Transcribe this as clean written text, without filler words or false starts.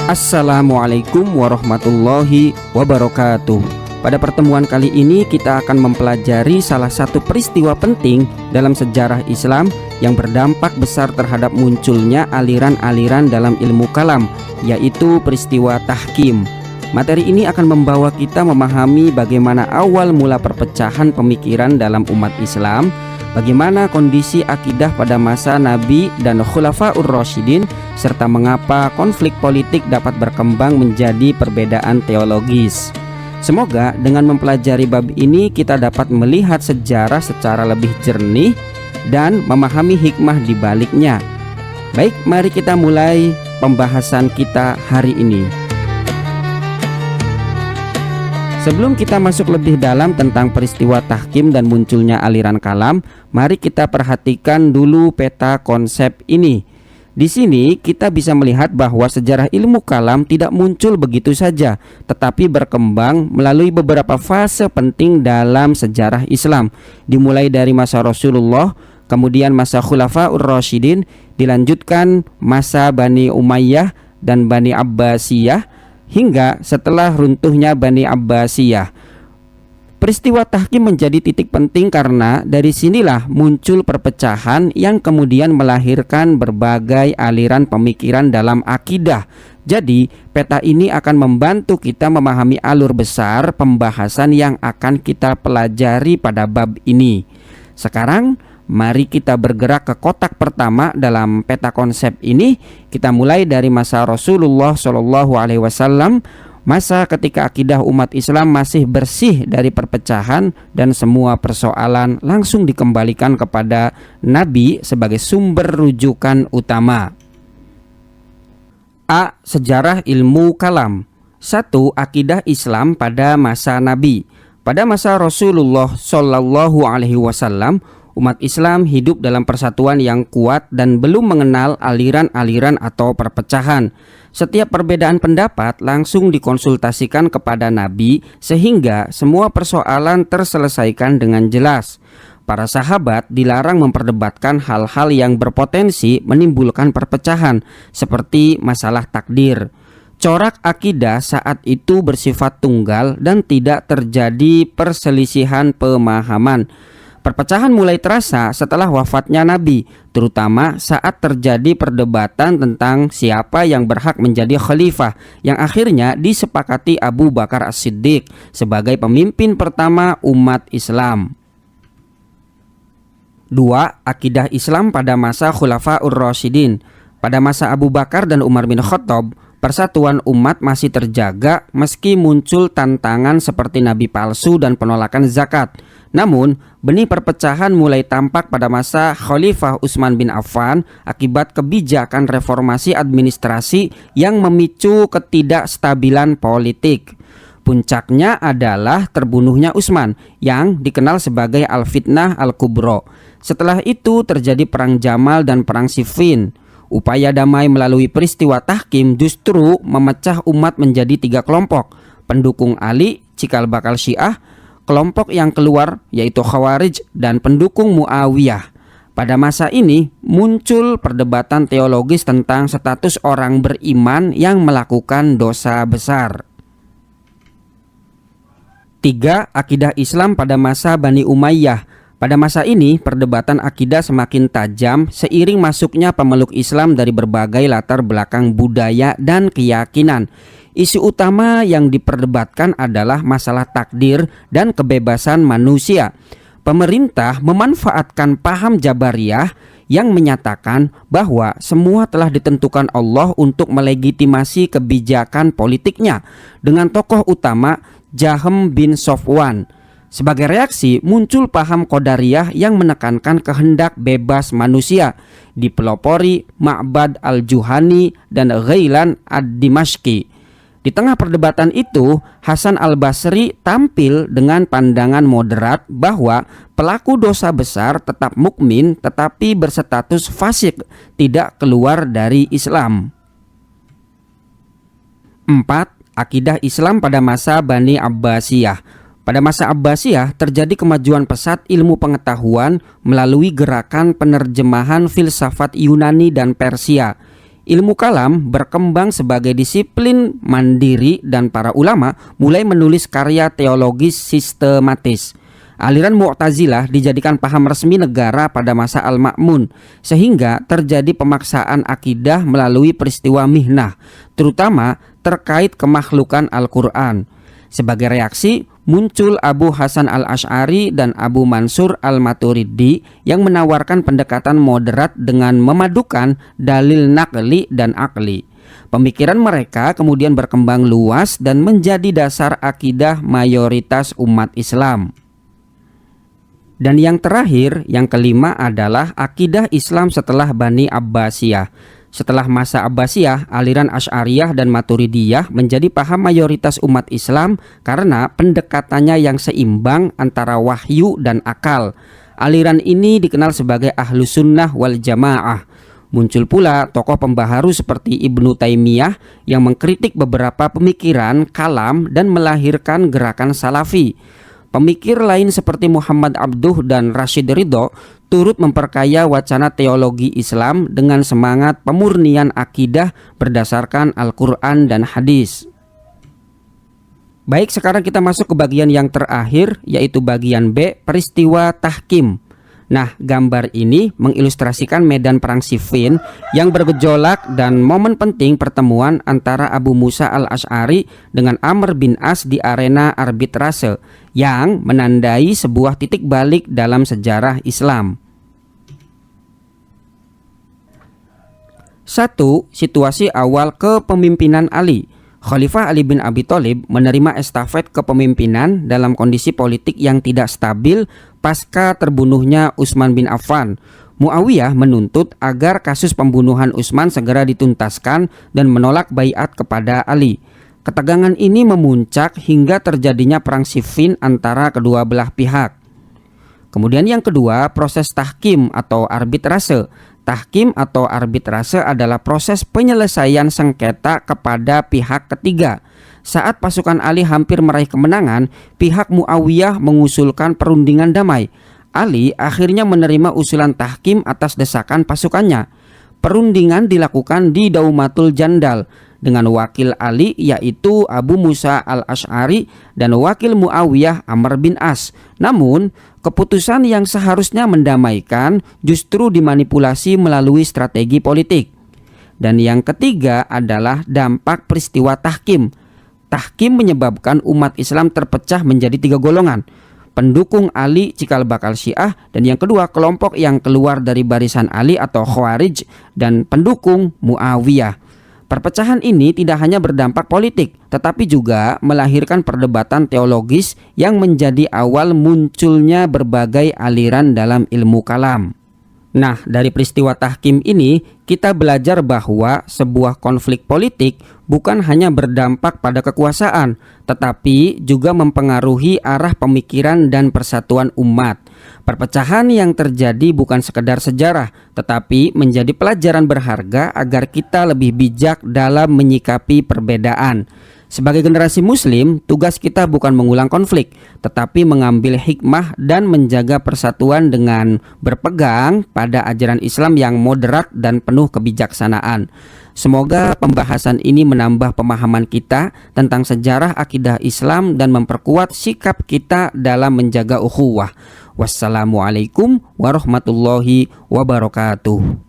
Assalamualaikum warahmatullahi wabarakatuh. Pada pertemuan kali ini kita akan mempelajari salah satu peristiwa penting dalam sejarah Islam yang berdampak besar terhadap munculnya aliran-aliran dalam ilmu kalam, yaitu peristiwa tahkim. Materi ini akan membawa kita memahami bagaimana awal mula perpecahan pemikiran dalam umat Islam, bagaimana kondisi akidah pada masa Nabi dan Khulafaur Rasyidin, serta mengapa konflik politik dapat berkembang menjadi perbedaan teologis. Semoga dengan mempelajari bab ini kita dapat melihat sejarah secara lebih jernih dan memahami hikmah di baliknya. Baik, mari kita mulai pembahasan kita hari ini. Sebelum kita masuk lebih dalam tentang peristiwa tahkim dan munculnya aliran kalam, mari kita perhatikan dulu peta konsep ini. Di sini kita bisa melihat bahwa sejarah ilmu kalam tidak muncul begitu saja, tetapi berkembang melalui beberapa fase penting dalam sejarah Islam. Dimulai dari masa Rasulullah, kemudian masa Khulafaur Rasyidin, dilanjutkan masa Bani Umayyah dan Bani Abbasiyah, hingga setelah runtuhnya Bani Abbasiyah. Peristiwa tahkim menjadi titik penting karena dari sinilah muncul perpecahan yang kemudian melahirkan berbagai aliran pemikiran dalam akidah. Jadi peta ini akan membantu kita memahami alur besar pembahasan yang akan kita pelajari pada bab ini. Sekarang mari kita bergerak ke kotak pertama dalam peta konsep ini. Kita mulai dari masa Rasulullah SAW, masa ketika akidah umat Islam masih bersih dari perpecahan dan semua persoalan langsung dikembalikan kepada Nabi sebagai sumber rujukan utama. A. Sejarah ilmu kalam. 1. Akidah Islam pada masa Nabi. Pada masa Rasulullah SAW, umat Islam hidup dalam persatuan yang kuat dan belum mengenal aliran-aliran atau perpecahan. Setiap perbedaan pendapat langsung dikonsultasikan kepada Nabi sehingga semua persoalan terselesaikan dengan jelas. Para sahabat dilarang memperdebatkan hal-hal yang berpotensi menimbulkan perpecahan seperti masalah takdir. Corak akidah saat itu bersifat tunggal dan tidak terjadi perselisihan pemahaman. Perpecahan mulai terasa setelah wafatnya Nabi, terutama saat terjadi perdebatan tentang siapa yang berhak menjadi khalifah, yang akhirnya disepakati Abu Bakar As-Siddiq sebagai pemimpin pertama umat Islam. 2. Akidah Islam pada masa Khulafaur Rasyidin. Pada masa Abu Bakar dan Umar bin Khattab, persatuan umat masih terjaga meski muncul tantangan seperti nabi palsu dan penolakan zakat. Namun, benih perpecahan mulai tampak pada masa Khalifah Utsman bin Affan akibat kebijakan reformasi administrasi yang memicu ketidakstabilan politik. Puncaknya adalah terbunuhnya Utsman yang dikenal sebagai Al-Fitnah Al-Kubra. Setelah itu terjadi Perang Jamal dan Perang Siffin. Upaya damai melalui peristiwa tahkim justru memecah umat menjadi 3 kelompok: pendukung Ali, cikal bakal Syiah, kelompok yang keluar yaitu Khawarij, dan pendukung Muawiyah. Pada masa ini muncul perdebatan teologis tentang status orang beriman yang melakukan dosa besar. 3. Akidah Islam pada masa Bani Umayyah. Pada masa ini, perdebatan akidah semakin tajam seiring masuknya pemeluk Islam dari berbagai latar belakang budaya dan keyakinan. Isu utama yang diperdebatkan adalah masalah takdir dan kebebasan manusia. Pemerintah memanfaatkan paham Jabariyah yang menyatakan bahwa semua telah ditentukan Allah untuk melegitimasi kebijakan politiknya, dengan tokoh utama Jahm bin Safwan. Sebagai reaksi muncul paham Qadariyah yang menekankan kehendak bebas manusia, dipelopori Ma'bad al-Juhani dan Ghailan ad-Dimashqi. Di tengah perdebatan itu, Hasan al-Basri tampil dengan pandangan moderat bahwa pelaku dosa besar tetap mukmin tetapi berstatus fasik, tidak keluar dari Islam. 4. Akidah Islam pada masa Bani Abbasiyah. Pada masa Abbasiyah terjadi kemajuan pesat ilmu pengetahuan melalui gerakan penerjemahan filsafat Yunani dan Persia. ilmu kalam berkembang sebagai disiplin mandiri dan para ulama mulai menulis karya teologis sistematis. Aliran Mu'tazilah dijadikan paham resmi negara pada masa Al-Ma'mun, sehingga terjadi pemaksaan akidah melalui peristiwa mihnah, terutama terkait kemakhlukan Al-Quran. Sebagai reaksi, muncul Abu Hasan al-Asy'ari dan Abu Mansur al-Maturidi yang menawarkan pendekatan moderat dengan memadukan dalil naqli dan akli. Pemikiran mereka kemudian berkembang luas dan menjadi dasar akidah mayoritas umat Islam. Dan yang terakhir, yang kelima adalah akidah Islam setelah Bani Abbasiyah. Setelah masa Abbasiyah, aliran Asy'ariyah dan Maturidiyah menjadi paham mayoritas umat Islam karena pendekatannya yang seimbang antara wahyu dan akal. Aliran ini dikenal sebagai Ahlus Sunnah wal Jamaah. Muncul pula tokoh pembaharu seperti Ibnu Taimiyah yang mengkritik beberapa pemikiran kalam dan melahirkan gerakan Salafi. Pemikir lain seperti Muhammad Abduh dan Rashid Ridho turut memperkaya wacana teologi Islam dengan semangat pemurnian akidah berdasarkan Al-Quran dan hadis. Baik, sekarang kita masuk ke bagian yang terakhir, yaitu bagian B, peristiwa tahkim. Nah, gambar ini mengilustrasikan medan perang Siffin yang bergejolak dan momen penting pertemuan antara Abu Musa al-Asy'ari dengan Amr bin As di arena arbitrase yang menandai sebuah titik balik dalam sejarah Islam. 1. Situasi awal kepemimpinan Ali. Khalifah Ali bin Abi Thalib menerima estafet kepemimpinan dalam kondisi politik yang tidak stabil pasca terbunuhnya Utsman bin Affan. Muawiyah menuntut agar kasus pembunuhan Utsman segera dituntaskan dan menolak baiat kepada Ali. Ketegangan ini memuncak hingga terjadinya perang Siffin antara kedua belah pihak. Kemudian yang kedua, proses tahkim atau arbitrase. Tahkim atau arbitrase adalah proses penyelesaian sengketa kepada pihak ketiga. Saat pasukan Ali hampir meraih kemenangan, pihak Muawiyah mengusulkan perundingan damai. Ali akhirnya menerima usulan tahkim atas desakan pasukannya. Perundingan dilakukan di Daumatul Jandal dengan wakil Ali yaitu Abu Musa al-Asy'ari dan wakil Muawiyah Amr bin As. Namun, keputusan yang seharusnya mendamaikan justru dimanipulasi melalui strategi politik. Dan yang ketiga adalah dampak peristiwa tahkim. Tahkim menyebabkan umat Islam terpecah menjadi 3 golongan. Pendukung Ali cikal bakal Syiah, dan yang kedua kelompok yang keluar dari barisan Ali atau Khawarij, dan pendukung Muawiyah. Perpecahan ini tidak hanya berdampak politik, tetapi juga melahirkan perdebatan teologis yang menjadi awal munculnya berbagai aliran dalam ilmu kalam. Nah, dari peristiwa tahkim ini kita belajar bahwa sebuah konflik politik bukan hanya berdampak pada kekuasaan, tetapi juga mempengaruhi arah pemikiran dan persatuan umat. Perpecahan yang terjadi bukan sekedar sejarah, tetapi menjadi pelajaran berharga agar kita lebih bijak dalam menyikapi perbedaan. Sebagai generasi muslim, tugas kita bukan mengulang konflik, tetapi mengambil hikmah dan menjaga persatuan dengan berpegang pada ajaran Islam yang moderat dan penuh kebijaksanaan. Semoga pembahasan ini menambah pemahaman kita tentang sejarah akidah Islam dan memperkuat sikap kita dalam menjaga ukhuwah. Wassalamualaikum warahmatullahi wabarakatuh.